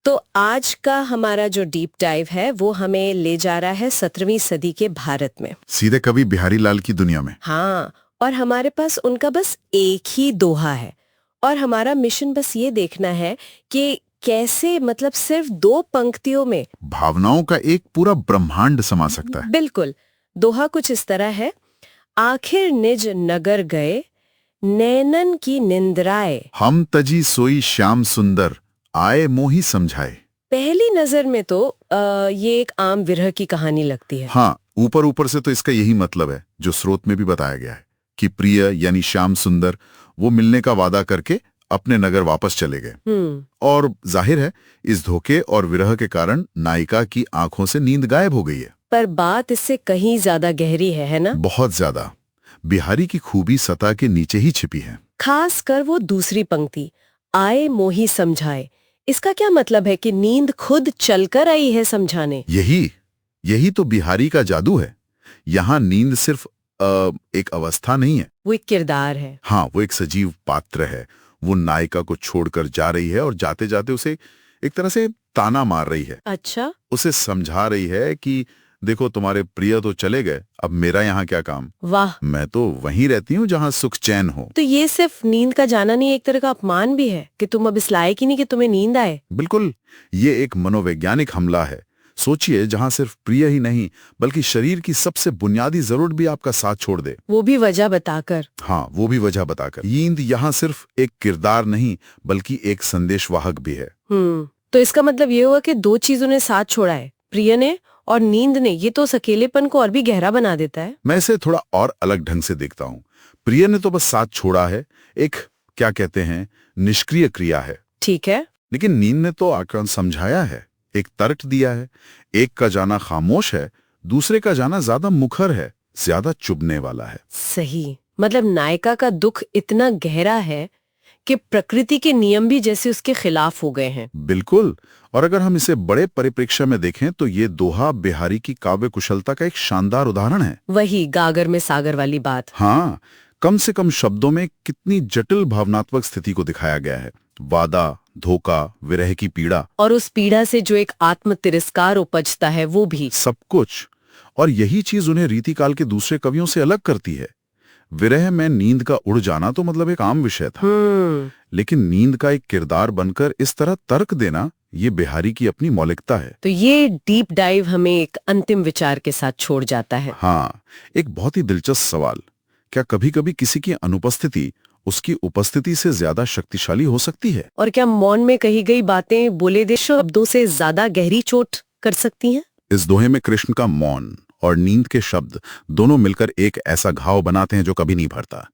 तो आज का हमारा जो डीप डाइव है वो हमें ले जा रहा है 17वीं सदी के भारत में। सीधे कवि बिहारी लाल की दुनिया में। हाँ, और हमारे पास उनका बस एक ही दोहा है और हमारा मिशन बस ये देखना है कि कैसे मतलब सिर्फ 2 पंक्तियों में भावनाओं का एक पूरा ब्रह्मांड समा सकता है। बिल्कुल। दोहा कुछ इस तरह है, आखिर निज नगर गए नैनन की निंद्राए, हम तजी सोई श्याम सुंदर आए मोही समझाए। पहली नजर में तो ये एक आम विरह की कहानी लगती है। हाँ, ऊपर ऊपर से तो इसका यही मतलब है जो स्रोत में भी बताया गया है कि प्रिय यानी श्याम सुंदर वो मिलने का वादा करके अपने नगर वापस चले गए। और जाहिर है इस धोखे और विरह के कारण नायिका की आंखों से नींद गायब हो गई है। पर बात इससे कहीं ज्यादा गहरी है ना? बहुत ज्यादा। बिहारी की खूबी सतह के नीचे ही छिपी है। खास कर वो दूसरी पंक्ति, आए मोही समझाए। इसका क्या मतलब है कि नींद खुद चलकर आई है समझाने? यही तो बिहारी का जादू है। यहाँ नींद सिर्फ एक अवस्था नहीं है, वो एक किरदार है। हाँ, वो एक सजीव पात्र है। वो नायिका को छोड़कर जा रही है और जाते जाते उसे एक तरह से ताना मार रही है। अच्छा, उसे समझा रही है कि देखो तुम्हारे प्रिय तो चले गए, अब मेरा यहाँ क्या काम। वाह, मैं तो वहीं रहती हूँ जहाँ सुख चैन हो। तो ये सिर्फ नींद का जाना नहीं, एक तरह का अपमान भी है कि तुम अब इस लायक ही नहीं कि तुम्हें नींद आए। बिल्कुल, ये एक मनोवैज्ञानिक हमला है। सोचिए, जहाँ सिर्फ प्रिय ही नहीं बल्कि शरीर की सबसे बुनियादी जरूरत भी आपका साथ छोड़ दे, वो भी वजह बताकर। हाँ, वो भी वजह बताकर। नींद यहाँ सिर्फ एक किरदार नहीं बल्कि एक संदेशवाहक भी है। तो इसका मतलब ये हुआ कि 2 चीजों ने साथ छोड़ा है, प्रिय ने और नींद ने। ये तो उस अकेलेपन को और भी गहरा बना देता है। मैं इसे थोड़ा और अलग ढंग से देखता हूँ। प्रिय ने तो बस साथ छोड़ा है, एक क्या कहते हैं निष्क्रिय क्रिया है। ठीक है, लेकिन नींद ने तो आकर समझाया है, एक तर्क दिया है। एक का जाना खामोश है, दूसरे का जाना ज्यादा मुखर है, ज्यादा चुभने वाला है। सही। मतलब नायिका का दुख इतना गहरा है कि प्रकृति के नियम भी जैसे उसके खिलाफ हो गए हैं। बिल्कुल। और अगर हम इसे बड़े परिप्रेक्ष्य में देखें तो ये दोहा बिहारी की काव्य कुशलता का एक शानदार उदाहरण है। वही गागर में सागर वाली बात। हाँ, कम से कम शब्दों में कितनी जटिल भावनात्मक स्थिति को दिखाया गया है। वादा, धोखा, विरह की पीड़ा, और उस पीड़ा से जो एक आत्म तिरस्कार उपजता है वो भी। सब कुछ। और यही चीज उन्हें रीतिकाल के दूसरे कवियों से अलग करती है। विरह में नींद का उड़ जाना तो मतलब एक आम विषय था, लेकिन नींद का एक किरदार बनकर इस तरह तर्क देना, ये बिहारी की अपनी मौलिकता है। तो ये डीप डाइव हमें एक अंतिम विचार के साथ छोड़ जाता है। हाँ, एक बहुत ही दिलचस्प सवाल, क्या कभी कभी किसी की अनुपस्थिति उसकी उपस्थिति से ज्यादा शक्तिशाली हो सकती है? और क्या मौन में कही गई बातें बोले दे शब्दों से ज्यादा गहरी चोट कर सकती हैं? इस दोहे में कृष्ण का मौन और नींद के शब्द दोनों मिलकर एक ऐसा घाव बनाते हैं जो कभी नहीं भरता।